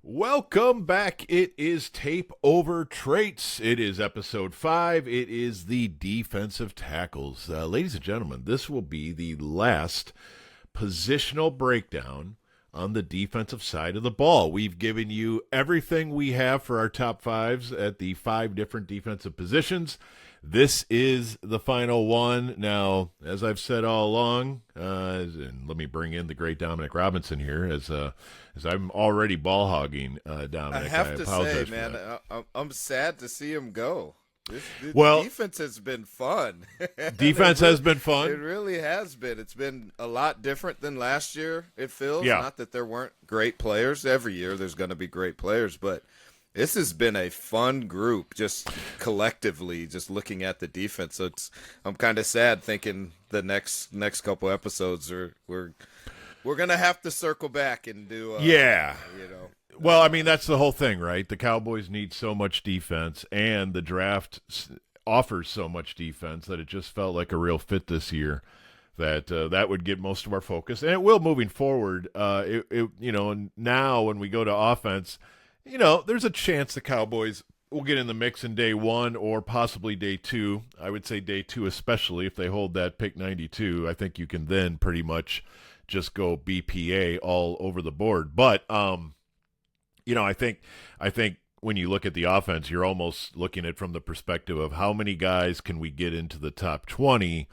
Welcome back. It is Tape Over Traits. It is episode 5. It is the defensive tackles. Ladies and gentlemen, this will be the last positional breakdown on the defensive side of the ball. We've given you everything we have for our top fives at the 5 different defensive positions. This is the final one. Now, as I've said all along, and let me bring in the great Dominic Robinson here, as I'm already ball hogging Dominic. I have to say, man, I'm sad to see him go. Well, defense has been fun. Defense has been fun. It really has been. It's been a lot different than last year, it feels. Yeah. Not that there weren't great players. Every year there's going to be great players, but this has been a fun group, just collectively, just looking at the defense. So I'm kind of sad thinking the next couple episodes we're gonna have to circle back and do. Well, I mean, that's the whole thing, right? The Cowboys need so much defense, and the draft offers so much defense that it just felt like a real fit this year. That would get most of our focus, and it will moving forward. Now when we go to offense. There's a chance the Cowboys will get in the mix in day 1 or possibly day 2. I would say day 2 especially if they hold that pick 92. I think you can then pretty much just go BPA all over the board. But, I think when you look at the offense, you're almost looking at it from the perspective of how many guys can we get into the top 20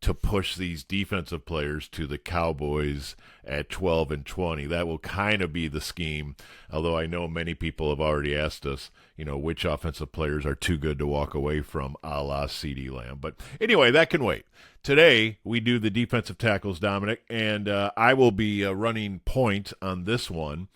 to push these defensive players to the Cowboys at 12 and 20. That will kind of be the scheme, although I know many people have already asked us, which offensive players are too good to walk away from, a la CeeDee Lamb. But anyway, that can wait. Today, we do the defensive tackles, Dominic, and I will be running point on this one.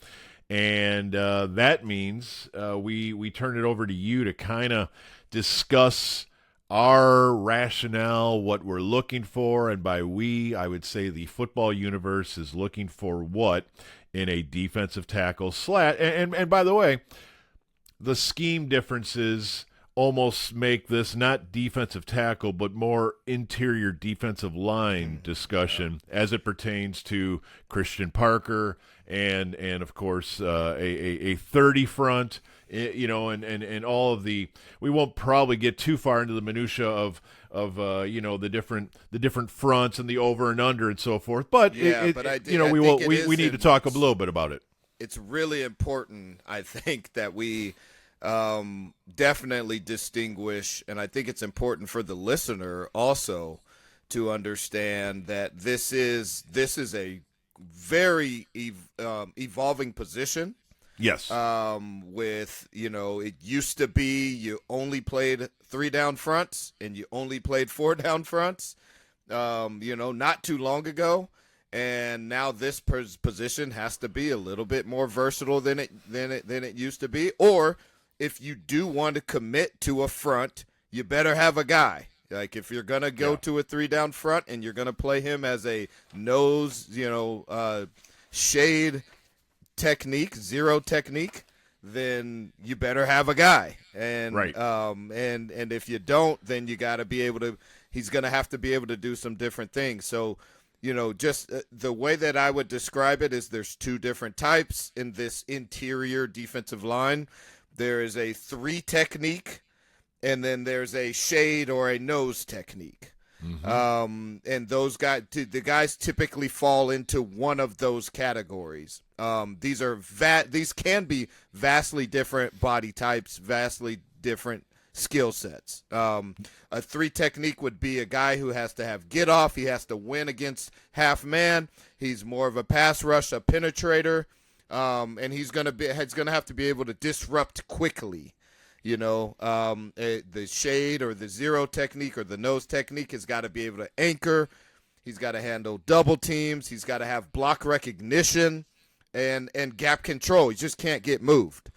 And that means we turn it over to you to kind of discuss our rationale, what we're looking for, and by we, I would say the football universe is looking for what in a defensive tackle slat. And by the way, the scheme differences almost make this not defensive tackle, but more interior defensive line discussion as it pertains to Christian Parker and of course a 30 front. And all of the, we won't probably get too far into the minutia of the different fronts and the over and under and so forth. But we need to talk a little bit about it. It's really important, I think, that we definitely distinguish, and I think it's important for the listener also to understand that this is a very evolving position. Yes. It used to be you only played 3 down fronts and you only played 4 down fronts, not too long ago. And now this position has to be a little bit more versatile than it used to be. Or if you do want to commit to a front, you better have a guy. Like if you're going to go to a 3 down front and you're going to play him as a nose, shade technique, zero technique, then you better have a guy. And right. And if you don't, then you got to be able to. He's going to have to be able to do some different things. So, just the way that I would describe it is there's 2 different types in this interior defensive line. There is a 3 technique, and then there's a shade or a nose technique. Mm-hmm. And those the guys typically fall into one of those categories. These can be vastly different body types, vastly different skill sets. A 3 technique would be a guy who has to have get off. He has to win against half man. He's more of a pass rush, a penetrator, and he's gonna have to be able to disrupt quickly. The shade or the zero technique or the nose technique has got to be able to anchor. He's got to handle double teams. He's got to have block recognition and gap control. He just can't get moved,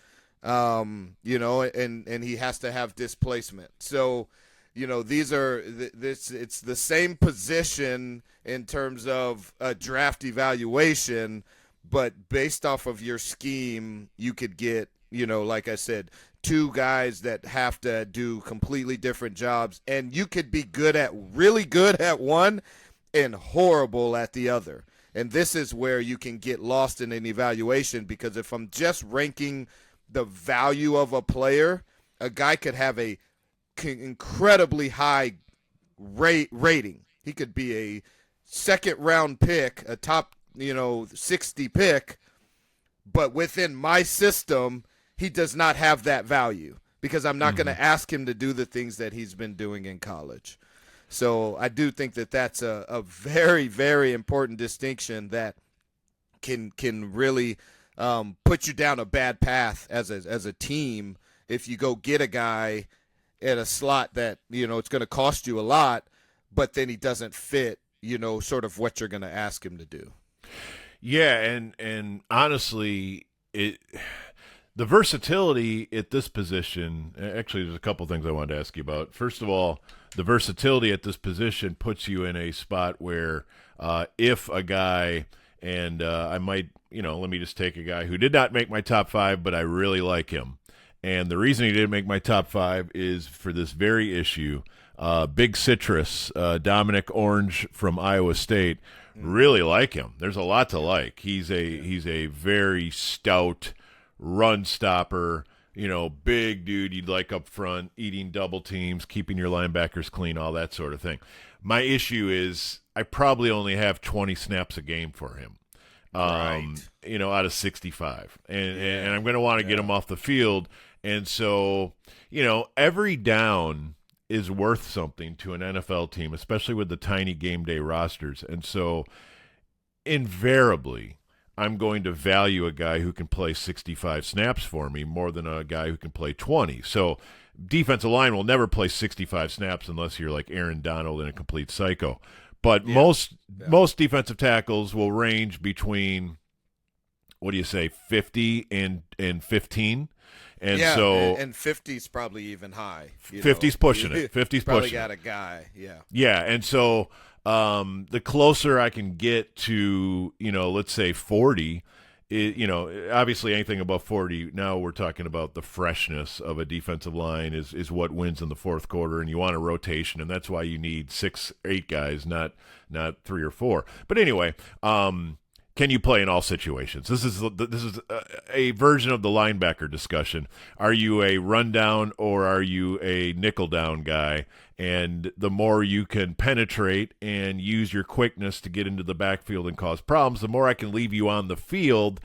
and he has to have displacement. So, it's the same position in terms of a draft evaluation, but based off of your scheme, you could get, like I said, 2 guys that have to do completely different jobs, and you could be really good at one and horrible at the other. And this is where you can get lost in an evaluation, because if I'm just ranking the value of a player, a guy could have a incredibly high rating. He could be a second-round pick, a top 60 pick, but within my system, he does not have that value because I'm not going to ask him to do the things that he's been doing in college. So I do think that that's a very, very important distinction that can really put you down a bad path as a team if you go get a guy at a slot that, it's going to cost you a lot, but then he doesn't fit, sort of what you're going to ask him to do. Yeah, and honestly, the versatility at this position, actually there's a couple things I wanted to ask you about. First of all, the versatility at this position puts you in a spot where if a guy, and I might, let me just take a guy who did not make my top 5, but I really like him. And the reason he didn't make my top 5 is for this very issue. Big Citrus, Dominic Orange from Iowa State, really like him. There's a lot to like. He's a very stout run stopper, big dude you'd like up front, eating double teams, keeping your linebackers clean, all that sort of thing. My issue is I probably only have 20 snaps a game for him, out of 65. And I'm going to want to get him off the field. And so, every down is worth something to an NFL team, especially with the tiny game day rosters. And so invariably, I'm going to value a guy who can play 65 snaps for me more than a guy who can play 20. So defensive line will never play 65 snaps unless you're like Aaron Donald and a complete psycho. But most defensive tackles will range between, 50 and 15. And and 50's probably even high. 50's pushing it. 50's probably pushing got it. a guy, Yeah, and so the closer I can get to, let's say 40, obviously anything above 40, now we're talking about the freshness of a defensive line is what wins in the fourth quarter, and you want a rotation, and that's why you need 6, 8 guys, not 3 or 4. But anyway, can you play in all situations? This is a version of the linebacker discussion. Are you a rundown or are you a nickel down guy? And the more you can penetrate and use your quickness to get into the backfield and cause problems, the more I can leave you on the field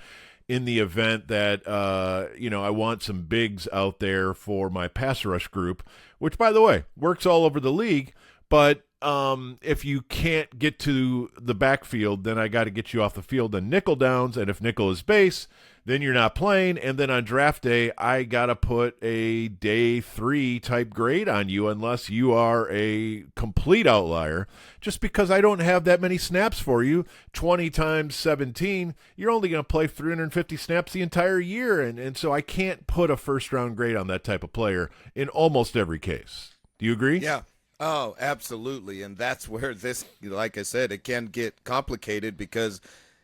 in the event that, I want some bigs out there for my pass rush group, which, by the way, works all over the league. But if you can't get to the backfield, then I got to get you off the field on nickel downs. And if nickel is base, then you're not playing. And then on draft day, I got to put a day 3 type grade on you unless you are a complete outlier. Just because I don't have that many snaps for you, 20 times 17, you're only going to play 350 snaps the entire year. And so I can't put a first-round grade on that type of player in almost every case. Do you agree? Yeah. Oh, absolutely. And that's where this, like I said, it can get complicated, because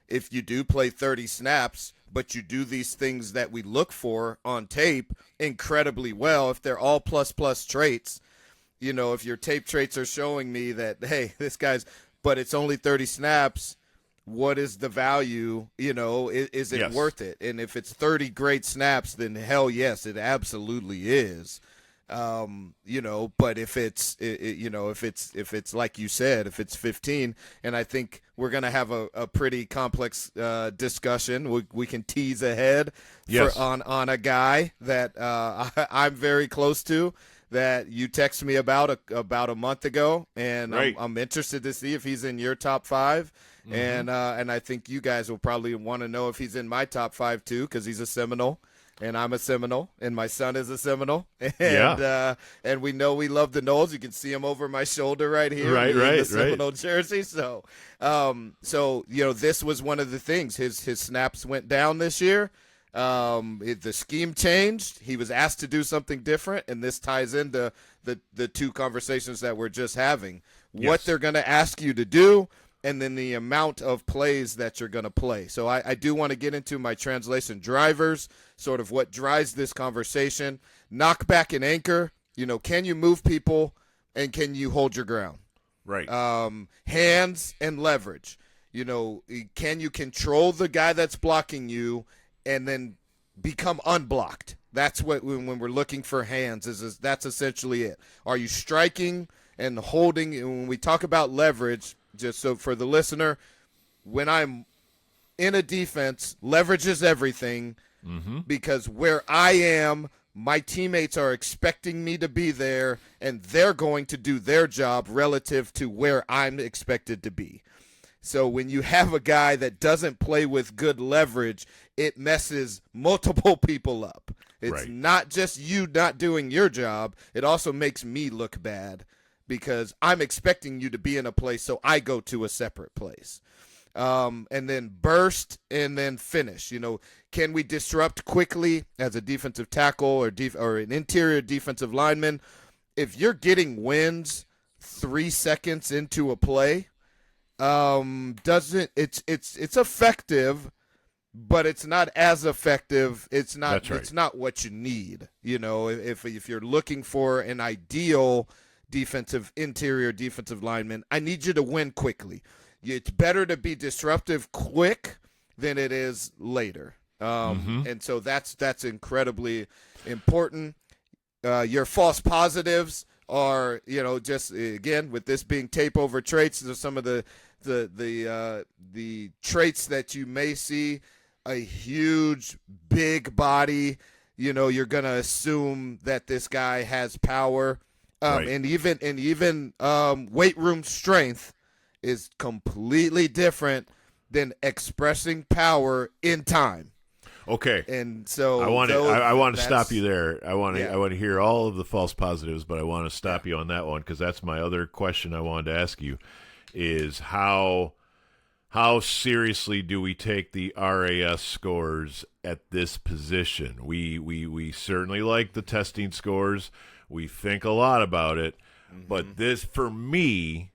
if you do play 30 snaps, but you do these things that we look for on tape incredibly well, if they're all plus traits, if your tape traits are showing me that, hey, this guy's, but it's only 30 snaps, what is the value? Is it worth it? And if it's 30 great snaps, then hell yes, it absolutely is. But if it's, if it's like you said, if it's 15, and I think we're going to have a pretty complex discussion. We can tease ahead on a guy that I'm very close to, that you texted me about a month ago, and right. I'm interested to see if he's in your top 5. Mm-hmm. And I think you guys will probably want to know if he's in my top 5 too, because he's a Seminole. And I'm a Seminole, and my son is a Seminole, and we know we love the Noles. You can see him over my shoulder right here, the Seminole jersey. So, this was one of the things. His snaps went down this year. The scheme changed. He was asked to do something different, and this ties into the 2 conversations that we're just having. Yes. What they're going to ask you to do, and then the amount of plays that you're going to play. So I do want to get into my translation drivers, sort of what drives this conversation. Knockback and anchor, can you move people and can you hold your ground? Right. Hands and leverage. Can you control the guy that's blocking you and then become unblocked? That's what when we're looking for hands that's essentially it. Are you striking and holding? And when we talk about leverage, just so for the listener, when I'm in a defense, leverage is everything because where I am, my teammates are expecting me to be there, and they're going to do their job relative to where I'm expected to be. So when you have a guy that doesn't play with good leverage, it messes multiple people up. It's not just you not doing your job. It also makes me look bad because I'm expecting you to be in a place, so I go to a separate place. And then burst and then finish. Can we disrupt quickly as a defensive tackle or an interior defensive lineman? If you're getting wins 3 seconds into a play, it's effective, but it's not as effective. It's not It's not what you need. If you're looking for an ideal interior defensive lineman, I need you to win quickly. It's better to be disruptive quick than it is later. And so that's incredibly important. Your false positives are, just again, with this being tape over traits, there's some of the traits that you may see. A huge, big body, you're going to assume that this guy has power. And even weight room strength is completely different than expressing power in time. Okay. And so I want to stop you there. I want to hear all of the false positives, but I want to stop you on that one because that's my other question I wanted to ask you is how seriously do we take the RAS scores at this position? We certainly like the testing scores. We think a lot about it, but this for me,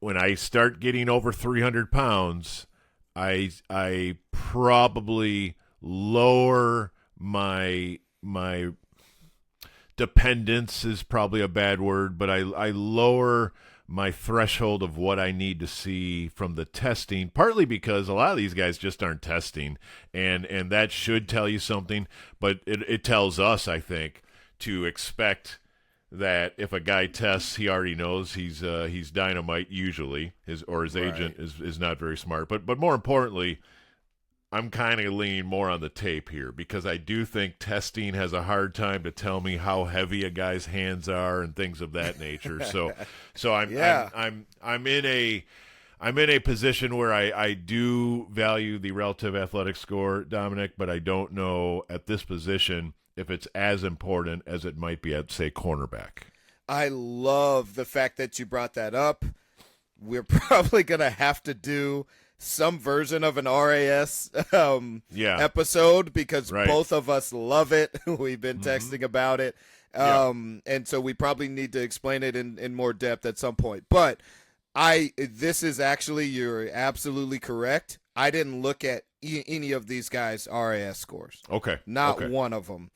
when I start getting over 300 pounds, I probably lower my dependence is probably a bad word, but I lower my threshold of what I need to see from the testing, partly because a lot of these guys just aren't testing, and that should tell you something, but it tells us, I think, to expect that if a guy tests, he already knows he's dynamite. Usually, his agent is not very smart. But more importantly, I'm kind of leaning more on the tape here because I do think testing has a hard time to tell me how heavy a guy's hands are and things of that nature. So I'm in a position where I do value the relative athletic score, Dominic, but I don't know at this position if it's as important as it might be at, say, cornerback. I love the fact that you brought that up. We're probably going to have to do some version of an RAS episode because both of us love it. We've been texting about it. And so we probably need to explain it in more depth at some point. But this is actually, you're absolutely correct. I didn't look at any of these guys' RAS scores. Okay. Not one of them.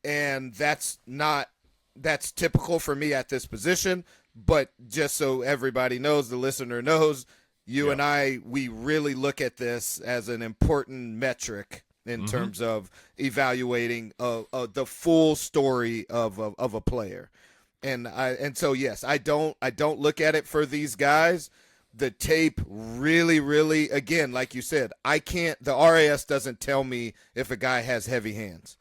And that's typical for me at this position, but just so everybody knows, the listener knows, you and I, we really look at this as an important metric in terms of evaluating the full story of a player. And so, yes, I don't look at it for these guys. The tape really, really, again, like you said, the RAS doesn't tell me if a guy has heavy hands.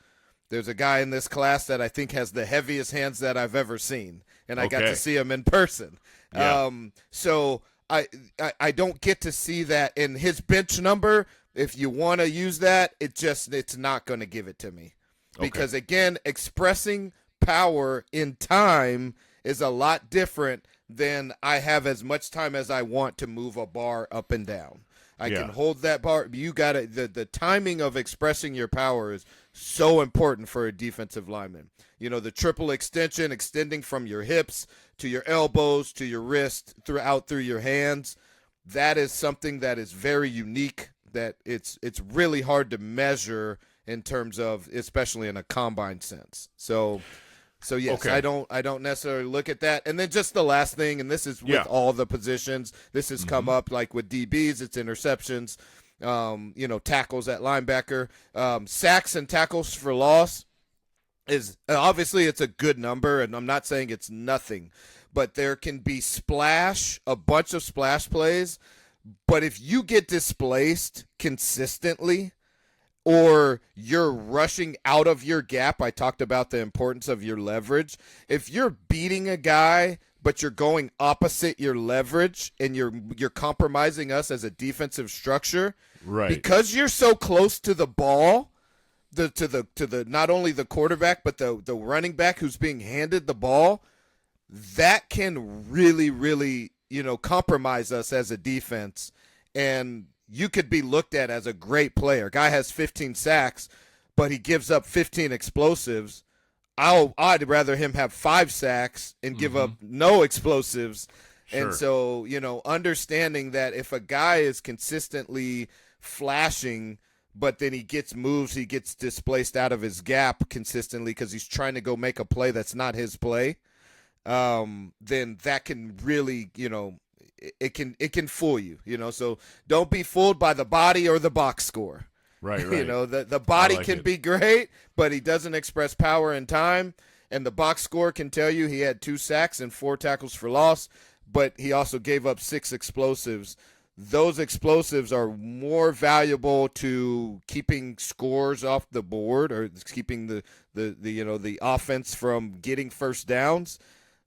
There's a guy in this class that I think has the heaviest hands that I've ever seen, and I got to see him in person. Yeah. So I don't get to see that in his bench number. If you want to use that, it's not going to give it to me. Because, again, expressing power in time is a lot different than I have as much time as I want to move a bar up and down. I can hold that bar. You got to the timing of expressing your power is so important for a defensive lineman. The triple extension, extending from your hips to your elbows to your wrist through your hands. That is something that is very unique, that it's really hard to measure in terms of, especially in a combine sense. So So yes, Okay. I don't necessarily look at that. And then just the last thing, and this is with all the positions. This has come up like with DBs, it's interceptions, tackles at linebacker, sacks and tackles for loss is obviously it's a good number, and I'm not saying it's nothing, but there can be a bunch of splash plays. But if you get displaced consistently, or you're rushing out of your gap, I talked about the importance of your leverage. If you're beating a guy, but you're going opposite your leverage and you're compromising us as a defensive structure, Right. because you're so close to the ball, to the not only the quarterback but the running back who's being handed the ball, that can really, really, compromise us as a defense. And you could be looked at as a great player. Guy has 15 sacks, but he gives up 15 explosives. I'd rather him have 5 sacks and give up no explosives. Sure. And so, understanding that if a guy is consistently flashing, but then he gets displaced out of his gap consistently because he's trying to go make a play that's not his play, then that can really, it can fool you, so don't be fooled by the body or the box score. Right. The body like can it. be great, but he doesn't express power in time. And the box score can tell you he had 2 sacks and 4 tackles for loss, but he also gave up 6 explosives. Those explosives are more valuable to keeping scores off the board or keeping the offense from getting first downs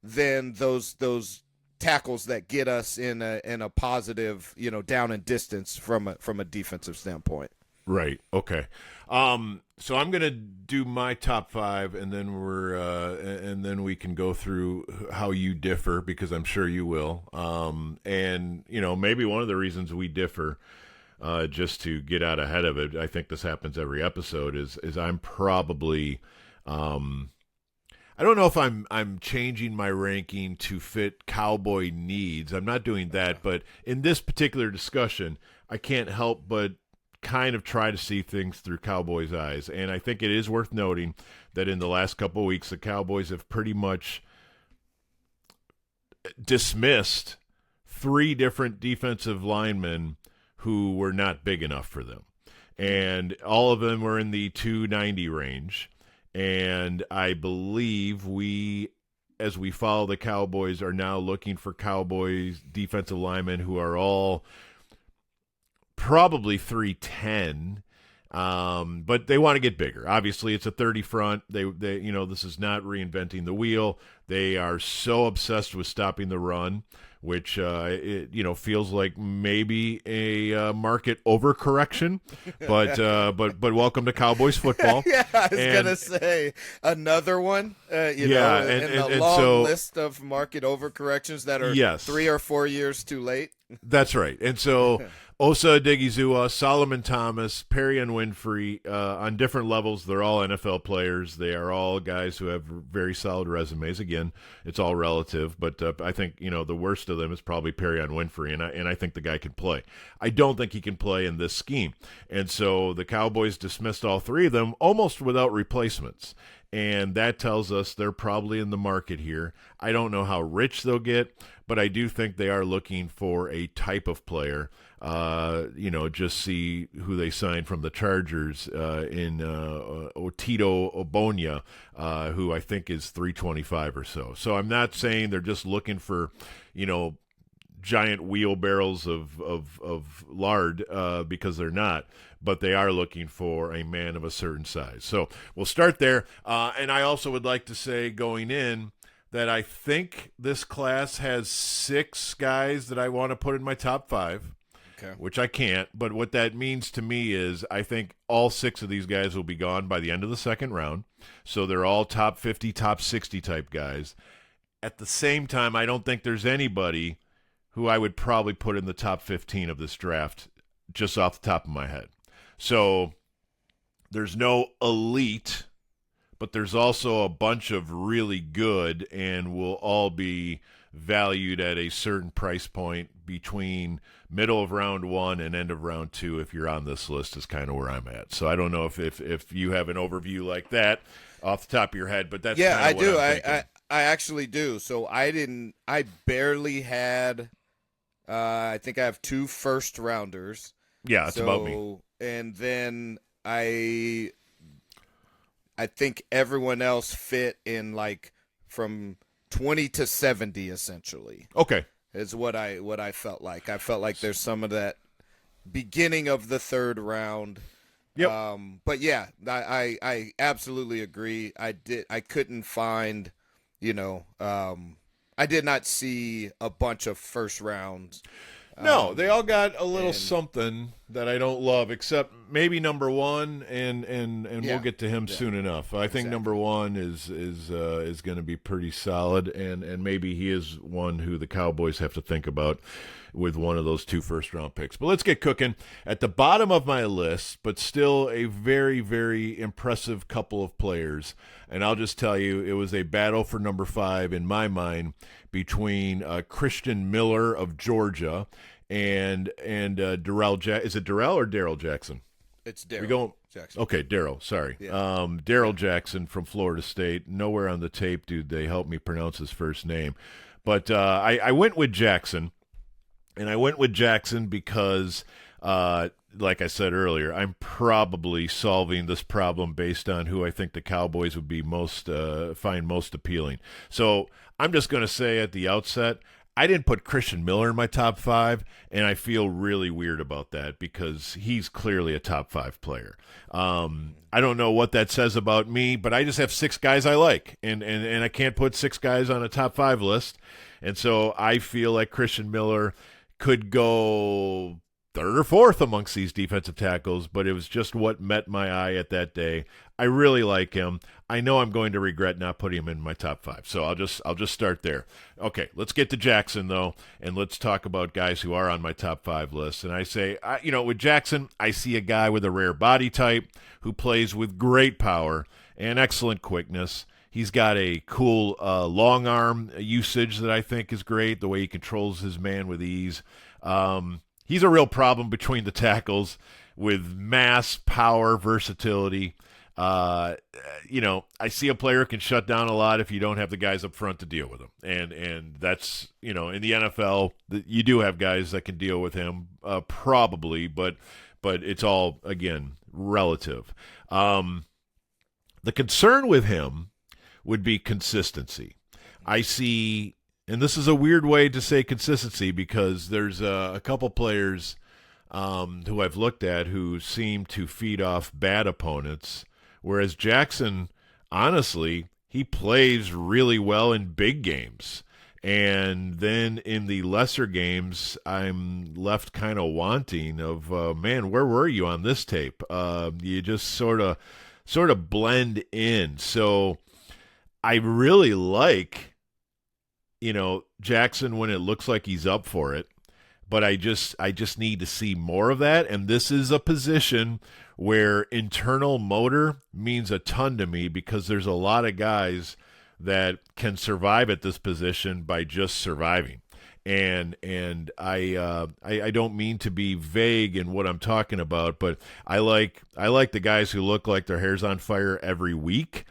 than those tackles that get us in a positive, down and distance from a defensive standpoint. Right. Okay. So I'm gonna do my top 5, and then we can go through how you differ, because I'm sure you will. And maybe one of the reasons we differ, just to get out ahead of it, I think this happens every episode, is I'm probably, I don't know if I'm changing my ranking to fit Cowboy needs. I'm not doing that, but in this particular discussion, I can't help but kind of try to see things through Cowboys' eyes. And I think it is worth noting that in the last couple of weeks, the Cowboys have pretty much dismissed 3 different defensive linemen who were not big enough for them. And all of them were in the 290 range. And I believe as we follow the Cowboys, are now looking for Cowboys defensive linemen who are all probably 310, but they want to get bigger. Obviously, it's a 30 front. They this is not reinventing the wheel. They are so obsessed with stopping the run, which feels like maybe a market overcorrection. But welcome to Cowboys football. Yeah, I was gonna say another one. In the long list of market overcorrections that are 3 or 4 years too late. That's right. And so Osa Odighizuwa, Solomon Thomas, Perry and Winfrey, on different levels, they're all NFL players. They are all guys who have very solid resumes. Again, it's all relative, but I think the worst of them is probably Perry and Winfrey, and I think the guy can play. I don't think he can play in this scheme. And so the Cowboys dismissed all 3 of them almost without replacements. And that tells us they're probably in the market here. I don't know how rich they'll get, but I do think they are looking for a type of player. Just see who they signed from the Chargers in Otito Ogbonnia, who I think is 325 or so. So I'm not saying they're just looking for, giant wheelbarrows of lard, because they're not. But they are looking for a man of a certain size. So we'll start there. And I also would like to say going in that I think this class has 6 guys that I want to put in my top 5, which I can't. But what that means to me is I think all 6 of these guys will be gone by the end of the second round. So they're all top 50, top 60 type guys. At the same time, I don't think there's anybody who I would probably put in the top 15 of this draft just off the top of my head. So there's no elite, but there's also a bunch of really good, and will all be valued at a certain price point between middle of round 1 and end of round 2. If you're on this list, is kind of where I'm at. So I don't know if you have an overview like that. off the top of your head, but that's Yeah, kind I of what do. I'm thinking. I actually do. So I barely had. I think I have 2 first rounders. Yeah, that's about me. And then I think everyone else fit in like from 20 to 70 essentially. Okay. Is what I felt like. I felt like there's some of that beginning of the 3rd round. Yep. But yeah, I absolutely agree. I couldn't find, I did not see a bunch of first rounds. No, they all got a little something that I don't love, except maybe number 1, and we'll get to him soon enough. I think number 1 is going to be pretty solid, and maybe he is one who the Cowboys have to think about with one of those 2 first-round picks. But let's get cooking. At the bottom of my list, but still a very, very impressive couple of players, and I'll just tell you, it was a battle for number 5 in my mind between Christian Miller of Georgia and Darrell Jackson. Is it Darrell or Darrell Jackson? It's Darrell Jackson. Okay, Darrell. Sorry. Yeah. Darrell Jackson from Florida State. Nowhere on the tape do they help me pronounce his first name. But I went with Jackson, and I went with Jackson because like I said earlier, I'm probably solving this problem based on who I think the Cowboys would be find most appealing. So I'm just going to say at the outset, I didn't put Christian Miller in my top 5, and I feel really weird about that because he's clearly a top 5 player. I don't know what that says about me, but I just have 6 guys I like, and I can't put 6 guys on a top 5 list. And so I feel like Christian Miller could go 3rd or 4th amongst these defensive tackles, but it was just what met my eye at that day. I really like him. I know I'm going to regret not putting him in my top 5, so I'll just start there. Okay, let's get to Jackson though, and let's talk about guys who are on my top 5 list. And I say, with Jackson, I see a guy with a rare body type who plays with great power and excellent quickness. He's got a cool long arm usage that I think is great. The way he controls his man with ease. He's a real problem between the tackles with mass, power, versatility. I see a player can shut down a lot if you don't have the guys up front to deal with him. And that's, in the NFL, you do have guys that can deal with him, probably, but it's all, again, relative. The concern with him would be consistency. I see... And this is a weird way to say consistency because there's a couple players who I've looked at who seem to feed off bad opponents, whereas Jackson, honestly, he plays really well in big games. And then in the lesser games, I'm left kind of wanting of, man, where were you on this tape? You just sort of blend in. So I really like... Jackson when it looks like he's up for it, but I just need to see more of that. And this is a position where internal motor means a ton to me because there's a lot of guys that can survive at this position by just surviving. And I don't mean to be vague in what I'm talking about, but I like the guys who look like their hair's on fire every week.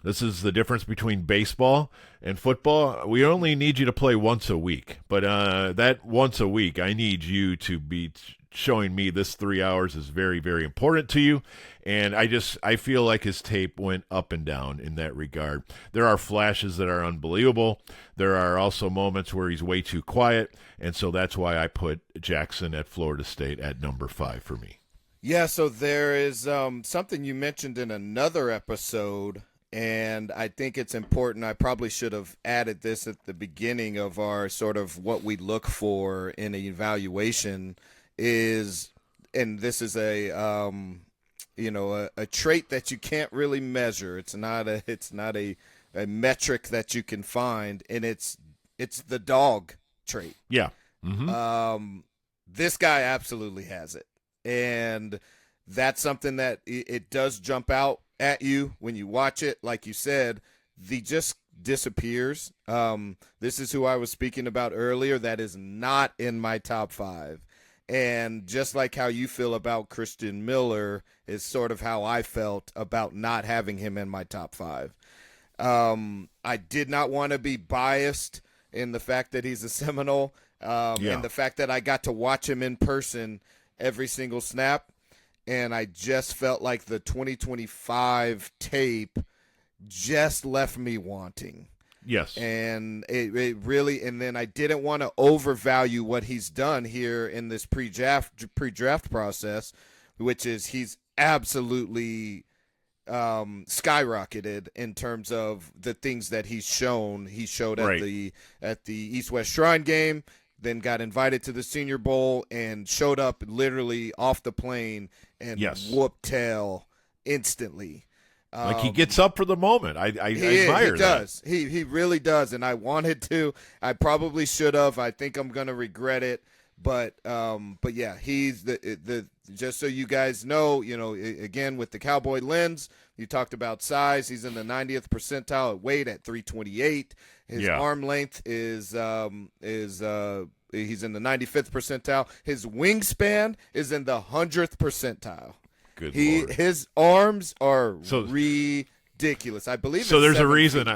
This is the difference between baseball and football. We only need you to play once a week, but that once a week, I need you to be showing me this 3 hours is very, very important to you. And I feel like his tape went up and down in that regard. There are flashes that are unbelievable. There are also moments where he's way too quiet, and so that's why I put Jackson at Florida State at number 5 for me. Yeah, so there is something you mentioned in another episode. And I think it's important. I probably should have added this at the beginning of our sort of what we look for in an evaluation is, and this is a trait that you can't really measure. It's not a metric that you can find, and it's the dog trait. Yeah. Mm-hmm. This guy absolutely has it, and that's something that it does jump out at you when you watch it. Like you said, he just disappears. This is who I was speaking about earlier. That is not in my top 5. And just like how you feel about Christian Miller is sort of how I felt about not having him in my top 5. I did not want to be biased in the fact that he's a Seminole, and the fact that I got to watch him in person every single snap. And I just felt like the 2025 tape just left me wanting. Yes. And it really, and then I didn't want to overvalue what he's done here in this pre-draft process, which is he's absolutely skyrocketed in terms of the things that he's shown. He showed at the East-West Shrine game, then got invited to the Senior Bowl and showed up literally off the plane and whooped tail instantly. Like he gets up for the moment. I admire he does. that. He really does, and I wanted to. I probably should have. I think I'm gonna regret it. But yeah, he's the just so you guys know, again with the Cowboy lens, you talked about size. He's in the 90th percentile at weight at 328. His arm length is he's in the 95th percentile. His wingspan is in the 100th percentile. Good Lord. His arms are ridiculous. I believe. So there's a reason.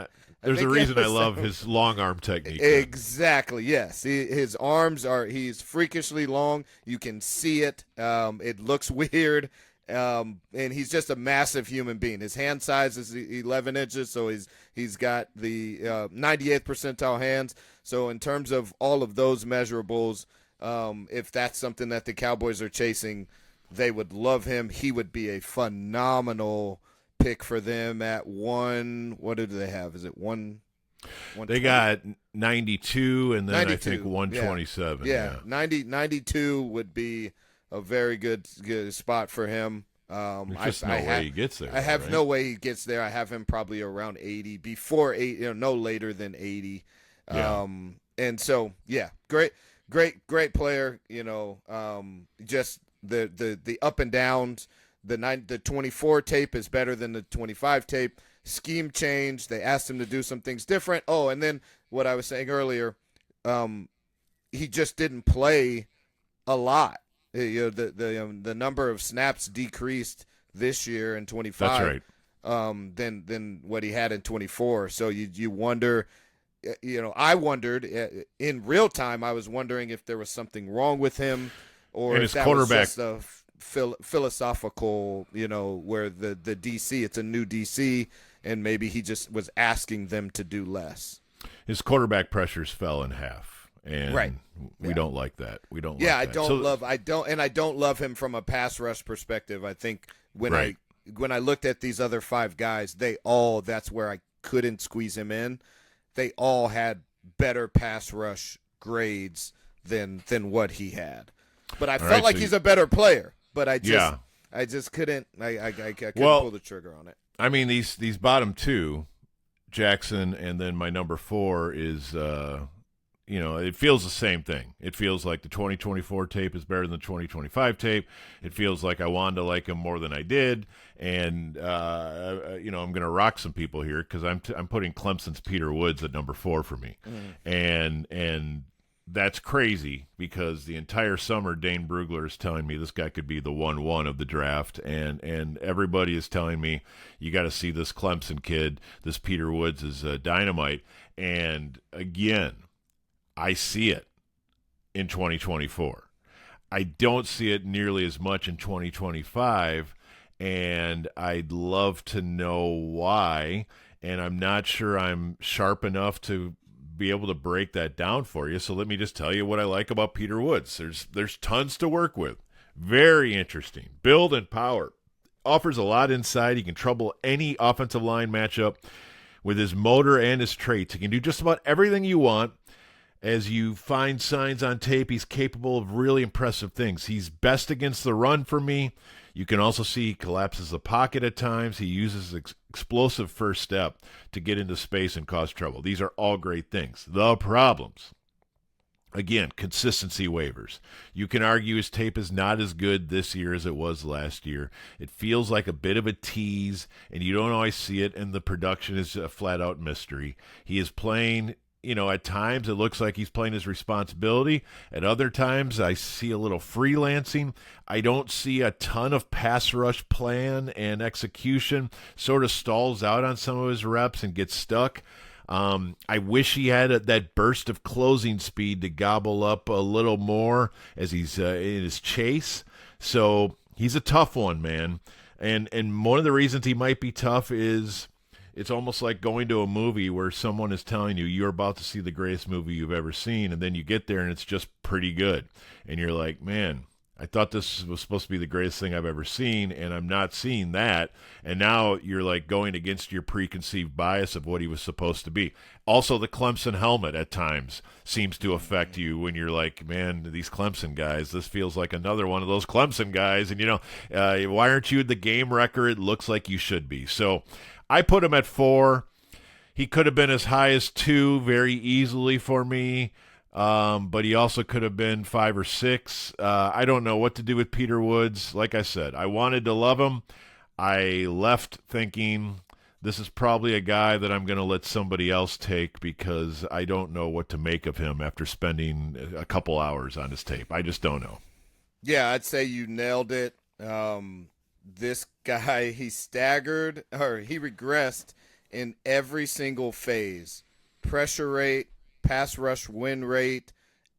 There's a reason I love his long arm technique. Exactly. Yes, his arms are. He's freakishly long. You can see it. It looks weird. And he's just a massive human being. His hand size is 11 inches, so he's got the 98th percentile hands. So in terms of all of those measurables, if that's something that the Cowboys are chasing, they would love him. He would be a phenomenal pick for them at one. What do they have? Is it one? They got 92 and then 92, I think 127. Yeah. 92 would be a very good spot for him. There's just no way he gets there. I have no way he gets there. I have him probably around 80, before 80, no later than 80. Yeah. And so, yeah, great player. Just the up and downs. The 24 tape is better than the 25 tape. Scheme change. They asked him to do some things different. Oh, and then what I was saying earlier, he just didn't play a lot. The number of snaps decreased this year in 25. That's right. Than what he had in 24. So you wonder. I wondered in real time. I was wondering if there was something wrong with him, or and if his that quarterback. was just a philosophical, where the DC, it's a new DC, and maybe he just was asking them to do less. His quarterback pressures fell in half, and we don't like that. We don't. Yeah, like I don't love him from a pass rush perspective. I think when I looked at these other 5 guys, that's where I couldn't squeeze him in. They all had better pass rush grades than what he had. But I felt like he's a better player. But I just couldn't. I couldn't pull the trigger on it. I mean, these bottom 2, Jackson, and then my number 4 is, it feels the same thing. It feels like the 2024 tape is better than the 2025 tape. It feels like I wanted to like him more than I did, and I'm going to rock some people here because I'm putting Clemson's Peter Woods at number 4 for me, and that's crazy because the entire summer Dane Brugler is telling me this guy could be the 1-1 of the draft, and everybody is telling me you got to see this Clemson kid. This Peter Woods is dynamite, and again, I see it in 2024. I don't see it nearly as much in 2025, and I'd love to know why, and I'm not sure I'm sharp enough to be able to break that down for you. So let me just tell you what I like about Peter Woods. There's tons to work with. Very interesting. Build and power. Offers a lot inside. He can trouble any offensive line matchup with his motor and his traits. He can do just about everything you want. As you find signs on tape, he's capable of really impressive things. He's best against the run for me. You can also see he collapses the pocket at times. He uses explosive first step to get into space and cause trouble. These are all great things. The problems, again, consistency waivers. You can argue his tape is not as good this year as it was last year. It feels like a bit of a tease, and you don't always see it, and the production is a flat-out mystery. He is playing at times it looks like he's playing his responsibility. At other times, I see a little freelancing. I don't see a ton of pass rush plan and execution. Sort of stalls out on some of his reps and gets stuck. I wish he had that burst of closing speed to gobble up a little more as he's in his chase. So he's a tough one, man. And one of the reasons he might be tough is it's almost like going to a movie where someone is telling you you're about to see the greatest movie you've ever seen, and then you get there and it's just pretty good. And you're like, man, I thought this was supposed to be the greatest thing I've ever seen, and I'm not seeing that. And now you're like going against your preconceived bias of what he was supposed to be. Also, the Clemson helmet at times seems to affect you when you're like, man, these Clemson guys, this feels like another one of those Clemson guys. And, why aren't you the game wrecker? It looks like you should be. So I put him at 4. He could have been as high as 2 very easily for me, but he also could have been 5 or 6. I don't know what to do with Peter Woods. Like I said, I wanted to love him. I left thinking this is probably a guy that I'm going to let somebody else take because I don't know what to make of him after spending a couple hours on his tape. I just don't know. Yeah, I'd say you nailed it. This guy, he regressed in every single phase: pressure rate, pass rush win rate,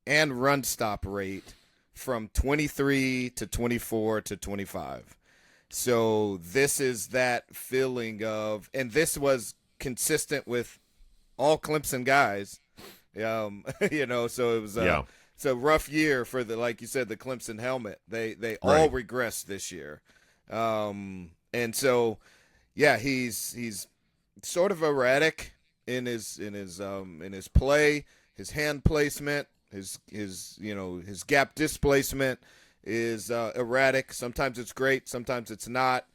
and run stop rate from 23 to 24 to 25. So this is that feeling of, and this was consistent with all Clemson guys. So it was it's a rough year for like you said, the Clemson helmet. They all regressed this year. And so, yeah, he's sort of erratic in his play, his hand placement, his gap displacement is erratic. Sometimes it's great, sometimes it's not,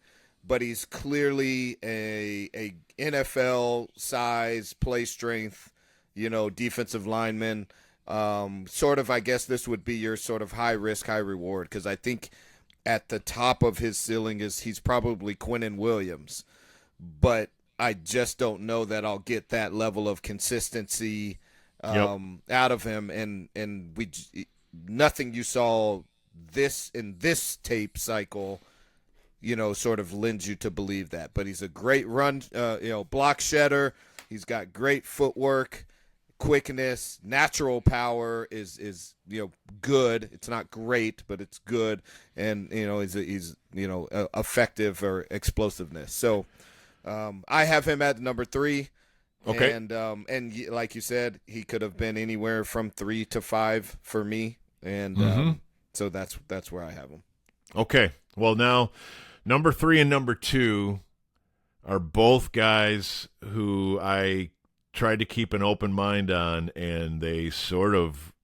but he's clearly a NFL size play strength, defensive lineman. Sort of, I guess this would be your sort of high risk, high reward, because I think at the top of his ceiling he's probably Quinnen Williams, but I just don't know that I'll get that level of consistency out of him. And nothing you saw in this tape cycle, sort of lends you to believe that. But he's a great run, block shedder. He's got great footwork, quickness, natural power is good. It's not great, but it's good, and he's effective or explosiveness. So I have him at number 3. Okay, and like you said, he could have been anywhere from 3 to 5 for me, and so that's where I have him. Okay, well now number 3 and number 2 are both guys who I tried to keep an open mind on, and they sort of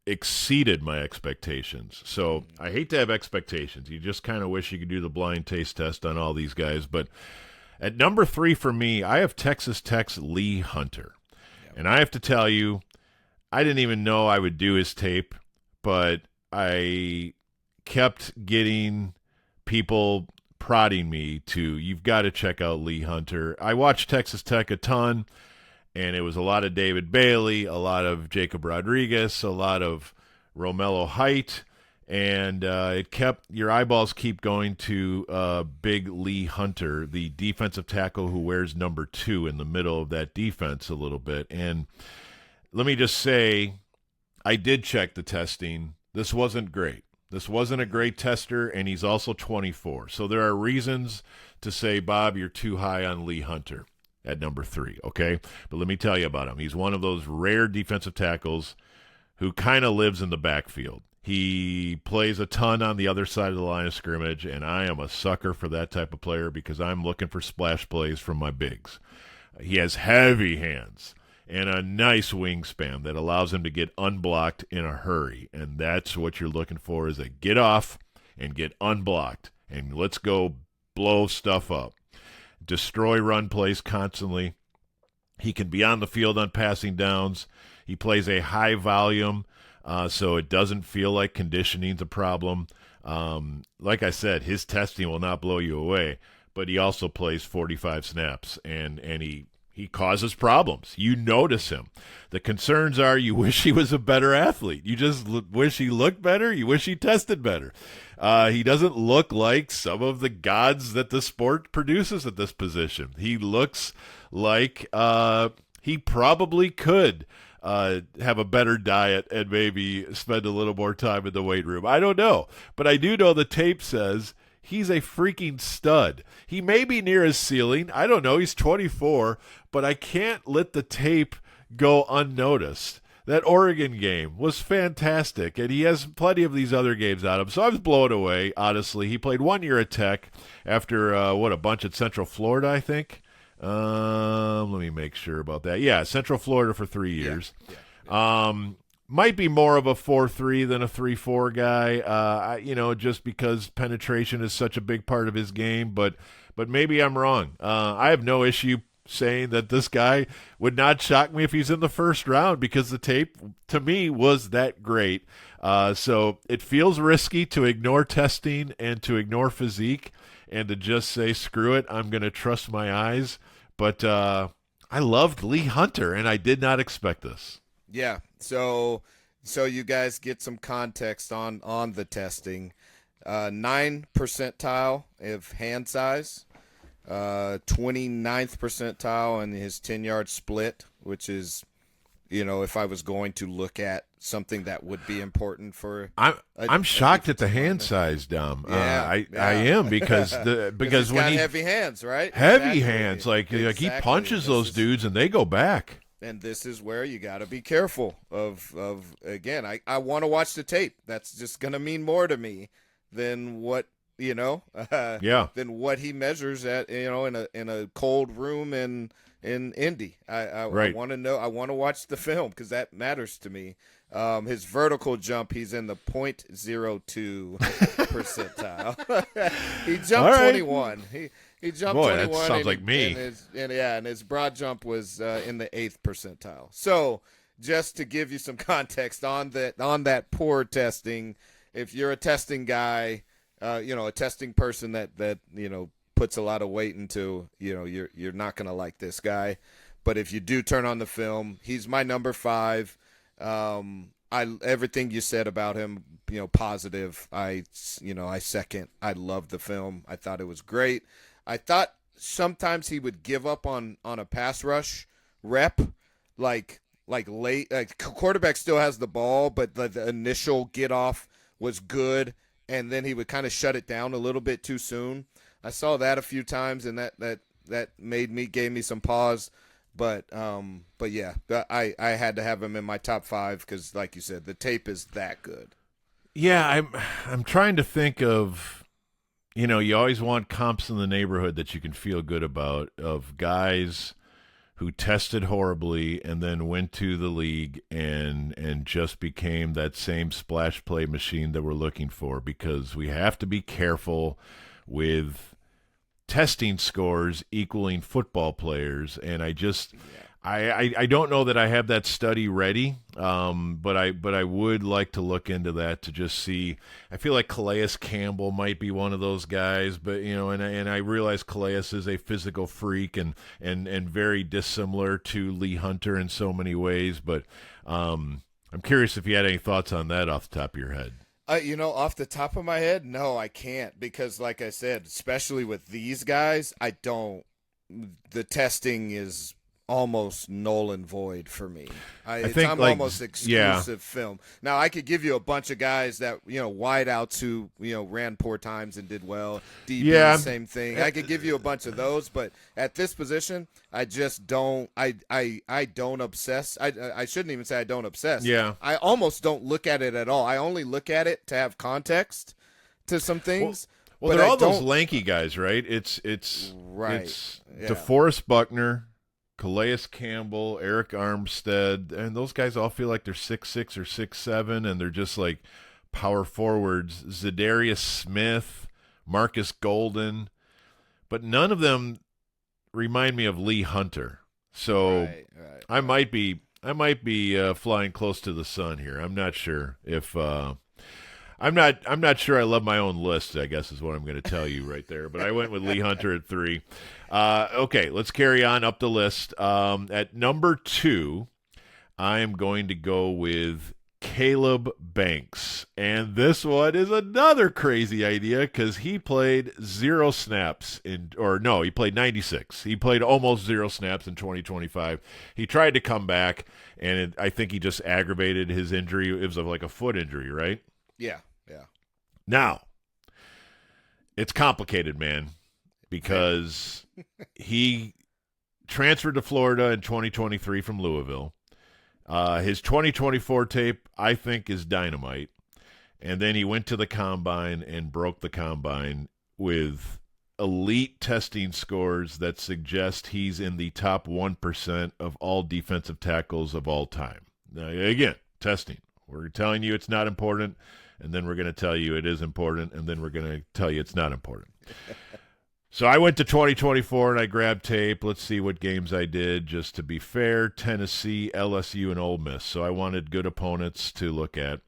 exceeded my expectations. So I hate to have expectations. You just kind of wish you could do the blind taste test on all these guys. But at number 3 for me, I have Texas Tech's Lee Hunter. Yep. And I have to tell you, I didn't even know I would do his tape, but I kept getting people prodding me you've got to check out Lee Hunter. I watched Texas Tech a ton, and it was a lot of David Bailey, a lot of Jacob Rodriguez, a lot of Romello Height, and your eyeballs keep going to big Lee Hunter, the defensive tackle who wears number 2 in the middle of that defense a little bit. And let me just say, I did check the testing. This wasn't great. This wasn't a great tester, and he's also 24. So there are reasons to say, Bob, you're too high on Lee Hunter at number 3, okay? But let me tell you about him. He's one of those rare defensive tackles who kind of lives in the backfield. He plays a ton on the other side of the line of scrimmage, and I am a sucker for that type of player because I'm looking for splash plays from my bigs. He has heavy hands and a nice wingspan that allows him to get unblocked in a hurry, and that's what you're looking for, is a get off and get unblocked, and let's go blow stuff up. Destroy run plays constantly. He can be on the field on passing downs. He plays a high volume, so it doesn't feel like conditioning's a problem. Like I said, his testing will not blow you away, but he also plays 45 snaps, and he He causes problems. You notice him. The concerns are you wish he was a better athlete. You just wish he looked better. You wish he tested better. He doesn't look like some of the gods that the sport produces at this position. He looks like he probably could have a better diet and maybe spend a little more time in the weight room. I don't know. But I do know the tape says he's a freaking stud. He may be near his ceiling. I don't know. He's 24, but I can't let the tape go unnoticed. That Oregon game was fantastic, and he has plenty of these other games out of him. So I was blown away, honestly. He played 1 year at Tech after, a bunch at Central Florida, I think. Let me make sure about that. Yeah, Central Florida for 3 years. Yeah. Might be more of a 4-3 than a 3-4 guy, just because penetration is such a big part of his game. But maybe I'm wrong. I have no issue saying that this guy would not shock me if he's in the first round because the tape, to me, was that great. So it feels risky to ignore testing and to ignore physique and to just say, screw it, I'm going to trust my eyes. But I loved Lee Hunter, and I did not expect this. Yeah, so you guys get some context on the testing. 9th percentile of hand size, 29th percentile in his 10-yard split, which is, if I was going to look at something that would be important for. I'm shocked at the hand size, Dom. I am because he's when got heavy hands, right? Heavy hands, like he punches those dudes and they go back. And this is where you got to be careful of again. I want to watch the tape. That's just going to mean more to me than what than what he measures at in a cold room in Indy. I want to know. I want to watch the film because that matters to me. His vertical jump, he's in the 0.02 percentile. He jumped 21. He jumped 21. That sounds like me. And his broad jump was in the 8th percentile. So just to give you some context on that poor testing, if you're a testing guy, a testing person that puts a lot of weight into, you're not going to like this guy. But if you do turn on the film, he's my number 5. Everything you said about him, positive. I second. I loved the film. I thought it was great. I thought sometimes he would give up on a pass rush rep, like late. Like quarterback still has the ball, but the initial get off was good, and then he would kind of shut it down a little bit too soon. I saw that a few times, and that gave me some pause. But yeah, I had to have him in my top 5 because, like you said, the tape is that good. Yeah, I'm trying to think of, you always want comps in the neighborhood that you can feel good about of guys who tested horribly and then went to the league and just became that same splash play machine that we're looking for, because we have to be careful with testing scores equaling football players, and I don't know that I have that study ready, but I would like to look into that to just see. I feel like Calais Campbell might be one of those guys, but and I realize Calais is a physical freak and very dissimilar to Lee Hunter in so many ways, but I'm curious if you had any thoughts on that off the top of your head. Off the top of my head, no, I can't, because like I said, especially with these guys, the testing is almost null and void for me. I'm almost exclusive film. Now, I could give you a bunch of guys that, wideouts who, ran poor times and did well. DB, same thing. I could give you a bunch of those, but at this position, I just don't. I don't obsess. I shouldn't even say I don't obsess. Yeah. I almost don't look at it at all. I only look at it to have context to some things. Well, they're all those lanky guys, right? It's right. It's DeForest Buckner, Calais Campbell, Eric Armstead, and those guys all feel like they're 6'6" or 6'7", and they're just like power forwards. Zadarius Smith, Marcus Golden, but none of them remind me of Lee Hunter. So right. I might be flying close to the sun here. I'm not sure if I'm not sure I love my own list, I guess is what I'm going to tell you right there. But I went with Lee Hunter at 3. Okay, let's carry on up the list. At number 2, I am going to go with Caleb Banks. And this one is another crazy idea because he played 0 snaps he played 96. He played almost 0 snaps in 2025. He tried to come back, and I think he just aggravated his injury. It was like a foot injury, right? Yeah. Now, it's complicated, man, because he transferred to Florida in 2023 from Louisville. His 2024 tape, I think, is dynamite. And then he went to the combine and broke the combine with elite testing scores that suggest he's in the top 1% of all defensive tackles of all time. Now, again, testing. We're telling you it's not important, and then we're going to tell you it is important, and then we're going to tell you it's not important. So I went to 2024 and I grabbed tape. Let's see what games I did. Just to be fair, Tennessee, LSU, and Ole Miss. So I wanted good opponents to look at.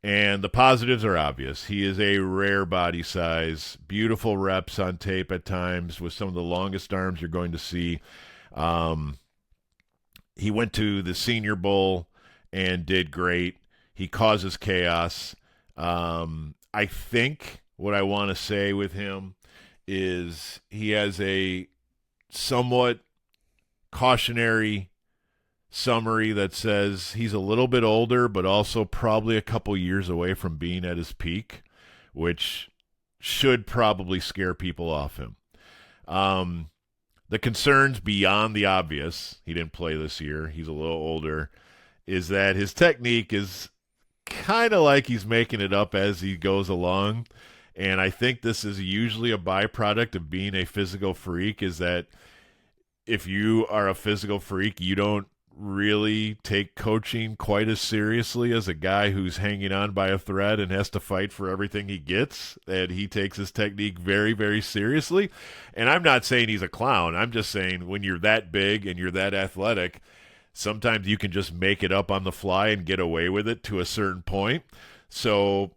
And the positives are obvious. He is a rare body size, beautiful reps on tape at times with some of the longest arms you're going to see. He went to the Senior Bowl and did great. He causes chaos. I think what I want to say with him is he has a somewhat cautionary summary that says he's a little bit older, but also probably a couple years away from being at his peak, which should probably scare people off him. The concerns beyond the obvious, he didn't play this year, he's a little older, is that his technique is kind of like he's making it up as he goes along. And I think this is usually a byproduct of being a physical freak, is that if you are a physical freak, you don't really take coaching quite as seriously as a guy who's hanging on by a thread and has to fight for everything he gets. And he takes his technique very, very seriously. And I'm not saying he's a clown. I'm just saying when you're that big and you're that athletic, sometimes you can just make it up on the fly and get away with it to a certain point. So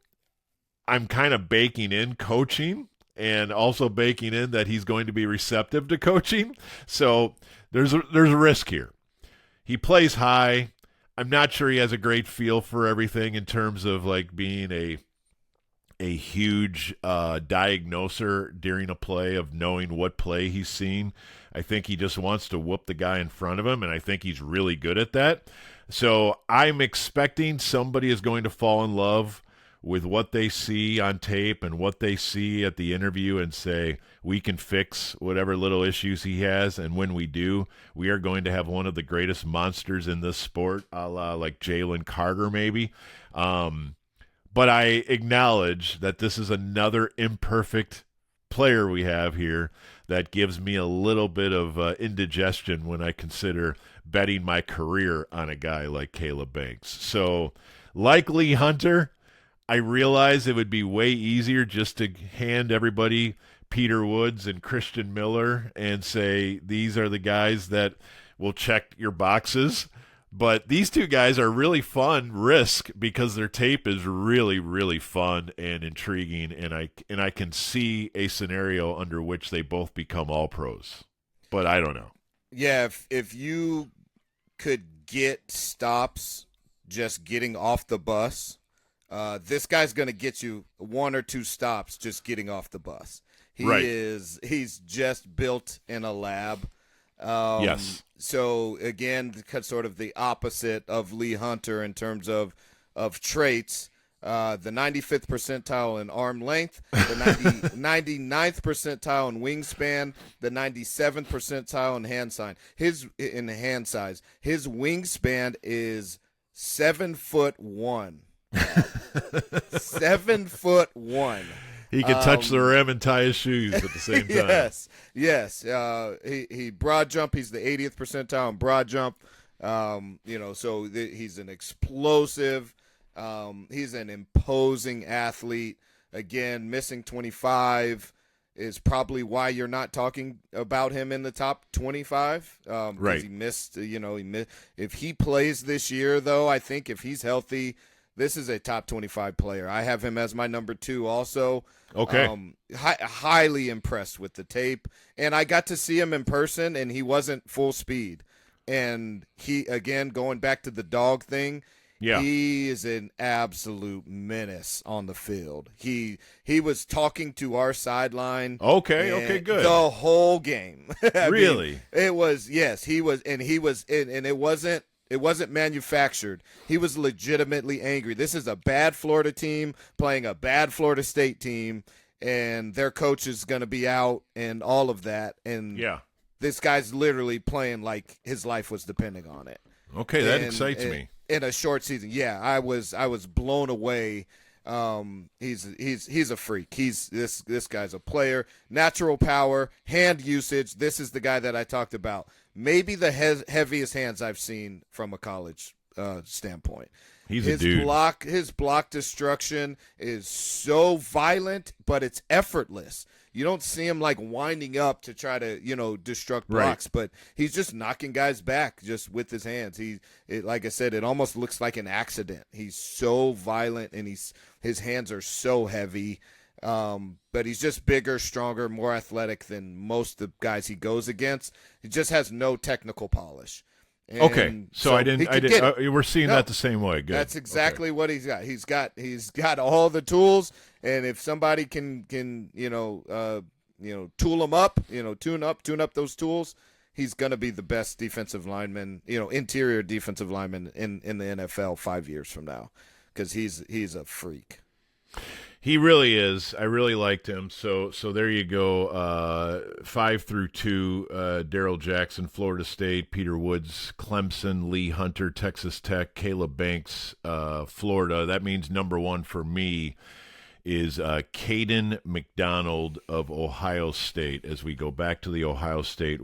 I'm kind of baking in coaching and also baking in that he's going to be receptive to coaching. So there's a risk here. He plays high. I'm not sure he has a great feel for everything in terms of like being a huge diagnoser during a play, of knowing what play he's seen. I think he just wants to whoop the guy in front of him, and I think he's really good at that. So I'm expecting somebody is going to fall in love with what they see on tape and what they see at the interview and say, we can fix whatever little issues he has, and when we do, we are going to have one of the greatest monsters in this sport, a la like Jalen Carter maybe. But I acknowledge that this is another imperfect player we have here that gives me a little bit of indigestion when I consider betting my career on a guy like Caleb Banks. So, like Lee Hunter, I realize it would be way easier just to hand everybody Peter Woods and Christian Miller and say, these are the guys that will check your boxes. But these two guys are really fun risk because their tape is really, really fun and intriguing, and I can see a scenario under which they both become all pros. But I don't know. Yeah, if you could get stops just getting off the bus, this guy's going to get you 1 or 2 stops just getting off the bus. He's just built in a lab. Yes. So again, sort of the opposite of Lee Hunter in terms of traits. The 95th percentile in arm length, the 99th percentile in wingspan, the 97th percentile in hand size. His wingspan is 7'1". 7'1". He can touch the rim and tie his shoes at the same time. Yes. He broad jump. He's the 80th percentile in broad jump. So he's an explosive. He's an imposing athlete. Again, missing 25 is probably why you're not talking about him in the top 25. Right. He missed. If he plays this year, though, I think if he's healthy, this is a top 25 player. I have him as my number 2 also. Okay. Highly impressed with the tape. And I got to see him in person, and he wasn't full speed. And he, again, going back to the dog thing, Yeah. he is an absolute menace on the field. He was talking to our sideline. Okay, good. The whole game. Really? Mean, it was, yes, he was, and it wasn't manufactured. He was legitimately angry. This is a bad Florida team playing a bad Florida State team, and their coach is going to be out and all of that. And yeah, this guy's literally playing like his life was depending on it. Okay, that excites me. In a short season, yeah, I was blown away. He's a freak. This guy's a player. Natural power, hand usage. This is the guy that I talked about. Maybe the heaviest hands I've seen from a college standpoint. He's a dude. His block destruction is so violent, but it's effortless. You don't see him like winding up to try to, destruct blocks, right. But he's just knocking guys back just with his hands. Like I said, it almost looks like an accident. He's so violent, and his hands are so heavy. But he's just bigger, stronger, more athletic than most of the guys he goes against. He just has no technical polish. And okay, so I didn't. We're seeing that the same way. Good. That's exactly what he's got. He's got all the tools, and if somebody can tool him up, tune up those tools, he's gonna be the best defensive lineman, interior defensive lineman in the NFL 5 years from now, because he's a freak. He really is. I really liked him. So there you go. 5 through 2, Darrell Jackson, Florida State, Peter Woods, Clemson, Lee Hunter, Texas Tech, Caleb Banks, Florida. That means number 1 for me is Kayden McDonald of Ohio State. As we go back to the Ohio State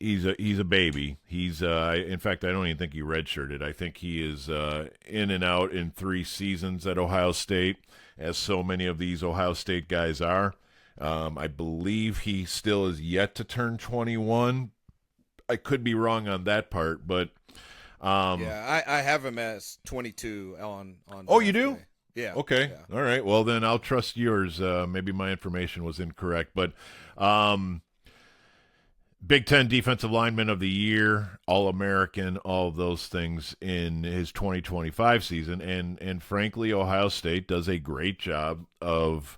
he's a baby. He's in fact, I don't even think he redshirted. I think he is in and out in 3 seasons at Ohio State, as so many of these Ohio State guys are. I believe he still is yet to turn 21. I could be wrong on that part, but yeah, I have him as 22 on. Oh, you do? Day. Yeah. Okay. Yeah. All right. Well, then I'll trust yours. Maybe my information was incorrect, but. Big Ten Defensive Lineman of the Year, All-American, all of those things in his 2025 season. And frankly, Ohio State does a great job of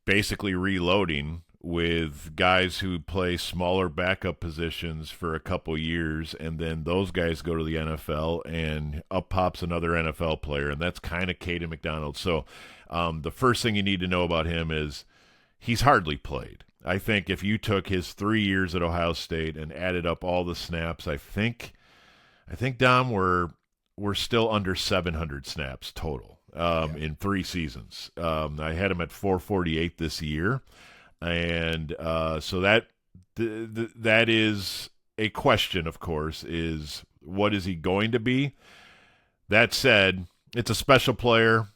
basically reloading with guys who play smaller backup positions for a couple years, and then those guys go to the NFL, and up pops another NFL player, and that's kind of Kayden McDonald. So the first thing you need to know about him is he's hardly played. I think if you took his 3 years at Ohio State and added up all the snaps, I think Dom, we're still under 700 snaps total in 3 seasons. I had him at 448 this year, and so that is a question. Of course, is what is he going to be? That said, it's a special player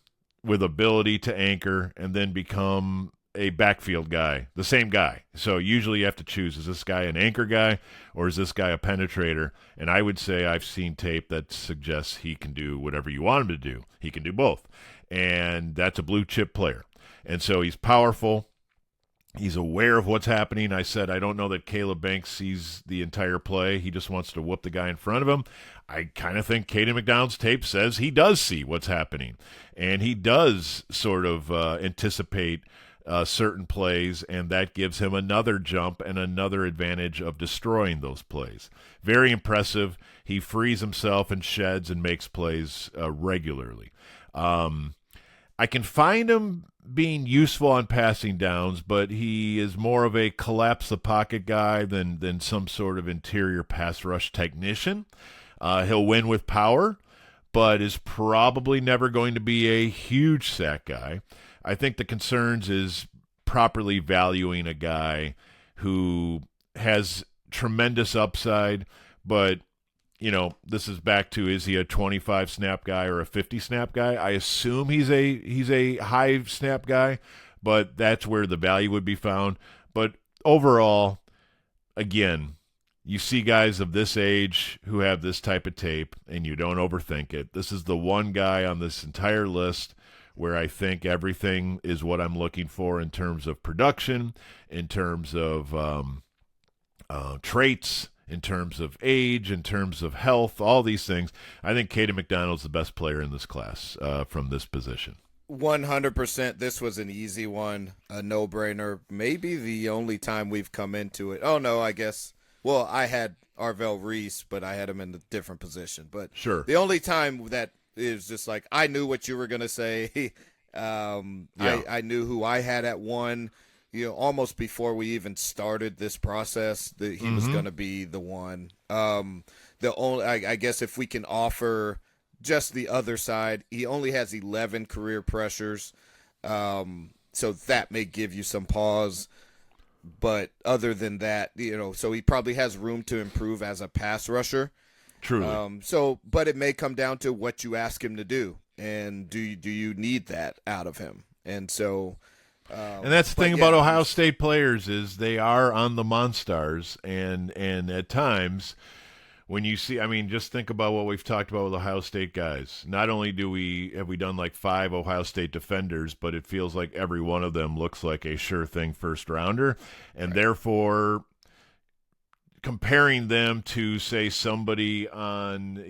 with ability to anchor and then become a backfield guy, the same guy. So usually you have to choose, is this guy an anchor guy or is this guy a penetrator? And I would say I've seen tape that suggests he can do whatever you want him to do. He can do both. And that's a blue chip player. And so he's powerful. He's aware of what's happening. I said, I don't know that Caleb Banks sees the entire play. He just wants to whoop the guy in front of him. I kind of think Kayden McDonald's tape says he does see what's happening. And he does sort of anticipate certain plays, and that gives him another jump and another advantage of destroying those plays. Very impressive. He frees himself and sheds and makes plays regularly. I can find him being useful on passing downs, but he is more of a collapse the pocket guy than some sort of interior pass rush technician. He'll win with power, but is probably never going to be a huge sack guy. I think the concerns is properly valuing a guy who has tremendous upside, but this is back to, is he a 25 snap guy or a 50 snap guy? I assume he's a high snap guy, but that's where the value would be found. But overall, again, you see guys of this age who have this type of tape, and you don't overthink it. This is the one guy on this entire list where I think everything is what I'm looking for in terms of production, in terms of traits, in terms of age, in terms of health, all these things. I think Kayden McDonald's the best player in this class from this position. 100%. This was an easy one, a no-brainer. Maybe the only time we've come into it. Oh, no, I guess. Well, I had Arvell Reese, but I had him in a different position. But sure, the only time that is just like I knew what you were going to say. I knew who I had at one. Almost before we even started this process, that he was going to be the one. The only, I guess, if we can offer just the other side, he only has 11 career pressures, so that may give you some pause. But other than that, so he probably has room to improve as a pass rusher. Truly. But it may come down to what you ask him to do, and do you need that out of him? And so. And that's the thing about Ohio State players is they are on the Monstars, and at times when you see, I mean, just think about what we've talked about with Ohio State guys. Not only have we done like 5 Ohio State defenders, but it feels like every one of them looks like a sure thing first rounder, and therefore comparing them to say somebody on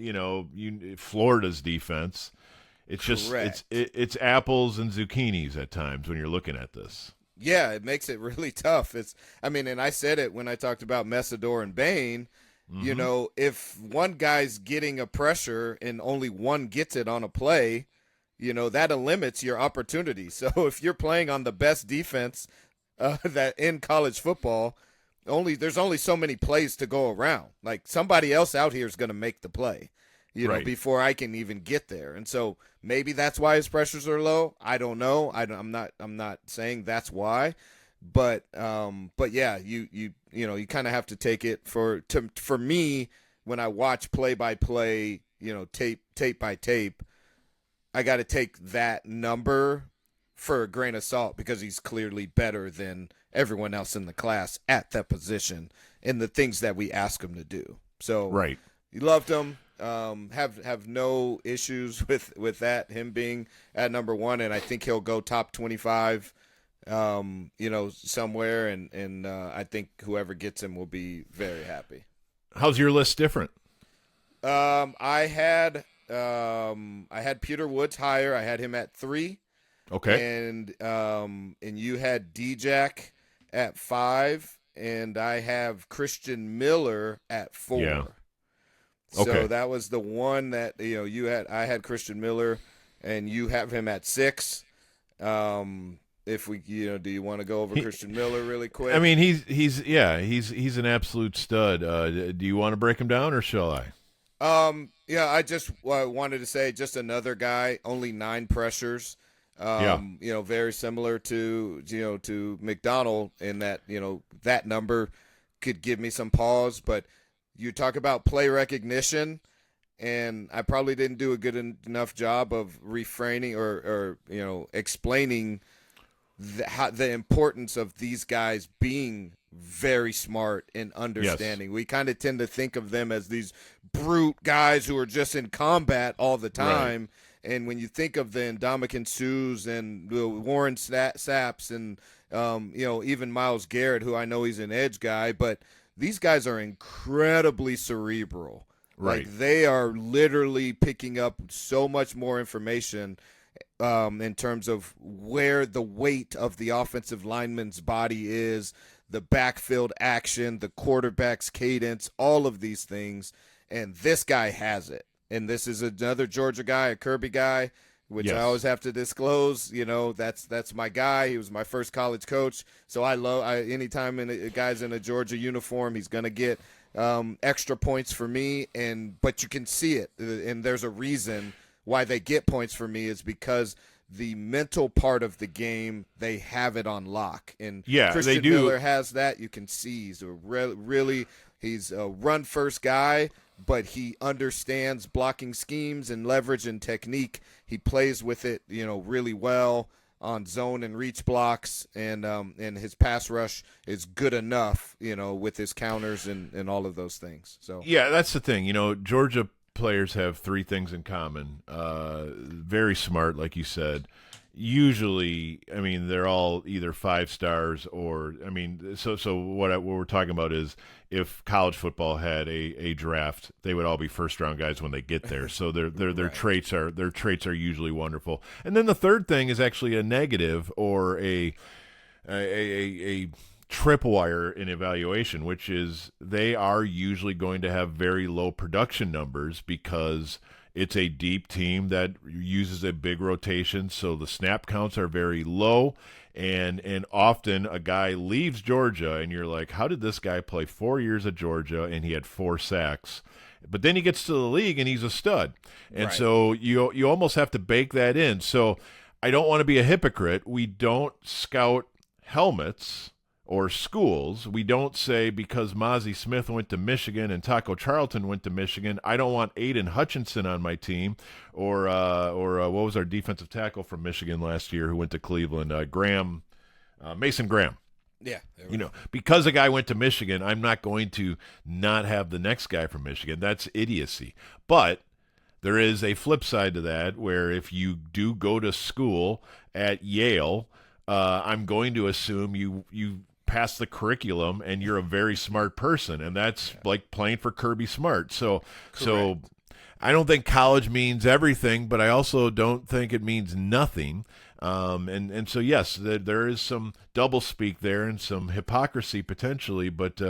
Florida's defense. It's just it's apples and zucchinis at times when you're looking at this. Yeah, it makes it really tough. And I said it when I talked about Messidor and Bain. If one guy's getting a pressure and only one gets it on a play, that limits your opportunity. So if you're playing on the best defense that in college football, there's only so many plays to go around. Like somebody else out here is going to make the play. Before I can even get there. And so maybe that's why his pressures are low. I don't know. I'm not saying that's why, but yeah, you kind of have to take it for me when I watch play by play, tape by tape, I got to take that number for a grain of salt because he's clearly better than everyone else in the class at that position and the things that we ask him to do. So you loved him. Have no issues with that, him being at number 1, and I think he'll go top 25 somewhere, and I think whoever gets him will be very happy. How's your list different? I had Peter Woods higher. I had him at 3. Okay. And you had D-Jack at 5, and I have Christian Miller at 4. Yeah. So that was the one that I had Christian Miller, and you have him at 6. If we do you want to go over Christian Miller really quick? I mean, he's an absolute stud. Do you want to break him down or shall I? I just wanted to say just another guy, only 9 pressures. Very similar to McDonald in that that number could give me some pause, but. You talk about play recognition, and I probably didn't do a good enough job of refraining or explaining the importance of these guys being very smart and understanding. Yes. We kind of tend to think of them as these brute guys who are just in combat all the time. Right. And when you think of the Ndamukong Suhs and Warren Saps and even Myles Garrett, who I know he's an edge guy, but these guys are incredibly cerebral. Right. Like they are literally picking up so much more information in terms of where the weight of the offensive lineman's body is, the backfield action, the quarterback's cadence, all of these things. And this guy has it. And this is another Georgia guy, a Kirby guy, which yes. I always have to disclose. That's my guy. He was my first college coach. So anytime a guy's in a Georgia uniform, he's going to get extra points for me. But you can see it. And there's a reason why they get points for me is because the mental part of the game, they have it on lock. And Christian they do. Miller has that. You can see he's a run-first guy, but he understands blocking schemes and leverage and technique. He plays with it, really well. on zone and reach blocks, and his pass rush is good enough, with his counters and all of those things. So yeah, that's the thing. Georgia players have three things in common. Very smart, like you said. Usually, I mean, they're all either 5 stars or, I mean, so what we're talking about is if college football had a draft, they would all be first round guys when they get there. So their Right. traits are usually wonderful. And then the third thing is actually a negative or a tripwire in evaluation, which is they are usually going to have very low production numbers because it's a deep team that uses a big rotation, so the snap counts are very low, and often a guy leaves Georgia, and you're like, how did this guy play 4 years at Georgia, and he had 4 sacks? But then he gets to the league, and he's a stud. And Right. so you almost have to bake that in. So I don't want to be a hypocrite. We don't scout helmets or schools. We don't say because Mozzie Smith went to Michigan and Taco Charlton went to Michigan, I don't want Aiden Hutchinson on my team, or what was our defensive tackle from Michigan last year who went to Cleveland, Mason Graham. Yeah. Because a guy went to Michigan, I'm not going to not have the next guy from Michigan. That's idiocy. But there is a flip side to that where if you do go to school at Yale, I'm going to assume you pass the curriculum and you're a very smart person, and that's like playing for Kirby Smart. So I don't think college means everything, but I also don't think it means nothing. And so yes, there is some doublespeak there and some hypocrisy potentially, but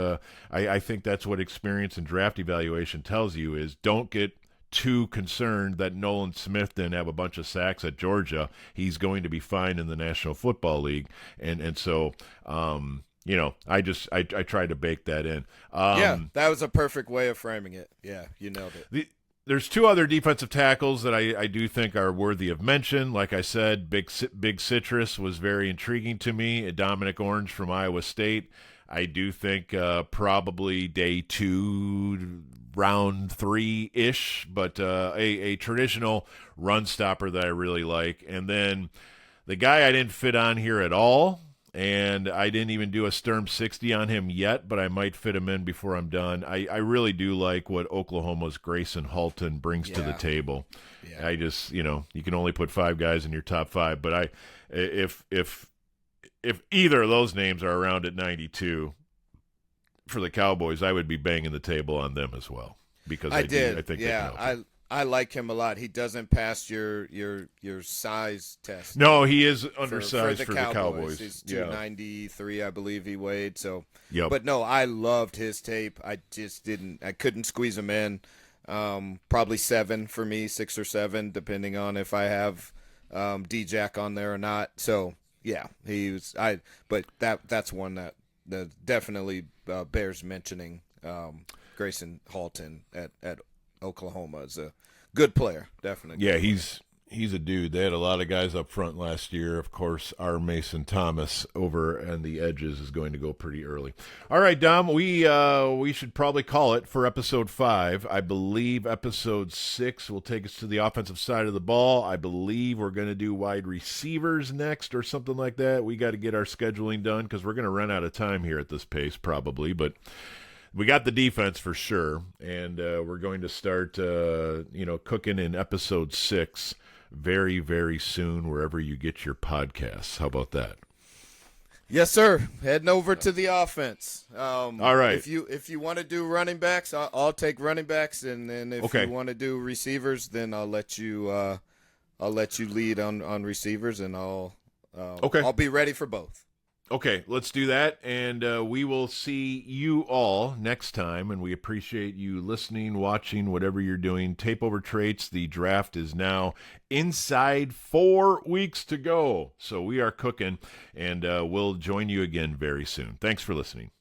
I think that's what experience and draft evaluation tells you is don't get too concerned that Nolan Smith didn't have a bunch of sacks at Georgia. He's going to be fine in the National Football League, and so I tried to bake that in. That was a perfect way of framing it. Yeah, you nailed it. There's 2 other defensive tackles that I do think are worthy of mention. Like I said, Big Citrus was very intriguing to me. Dominic Orange from Iowa State. I do think probably day 2, round 3-ish, but a traditional run stopper that I really like. And then the guy I didn't fit on here at all, and I didn't even do a Sturm 60 on him yet, but I might fit him in before I'm done. I really do like what Oklahoma's Grayson Halton brings to the table. Yeah. I just, you can only put 5 guys in your top 5, but if either of those names are around at 92 for the Cowboys, I would be banging the table on them as well because I think they can help. I like him a lot. He doesn't pass your size test. No, he is undersized for the Cowboys. He's 293, I believe he weighed. So, yep. But no, I loved his tape. I couldn't squeeze him in. Probably 7 for me, 6 or 7, depending on if I have D-Jack on there or not. So yeah, but that's one that definitely bears mentioning. Grayson Halton at Oklahoma is a good player, definitely. Yeah, he's a dude. They had a lot of guys up front last year. Of course, our Mason Thomas over on the edges is going to go pretty early. All right, Dom, we should probably call it for episode 5. I believe episode 6 will take us to the offensive side of the ball. I believe we're going to do wide receivers next or something like that. We got to get our scheduling done because we're going to run out of time here at this pace probably, but we got the defense for sure, and we're going to start, cooking in episode 6 very, very soon wherever you get your podcasts. How about that? Yes, sir. Heading over to the offense. All right. If you want to do running backs, I'll take running backs, and then if you want to do receivers, then I'll let you lead on receivers, and I'll be ready for both. Okay, let's do that, and we will see you all next time, and we appreciate you listening, watching, whatever you're doing. Tape Over Traits, the draft is now inside 4 weeks to go, so we are cooking, and we'll join you again very soon. Thanks for listening.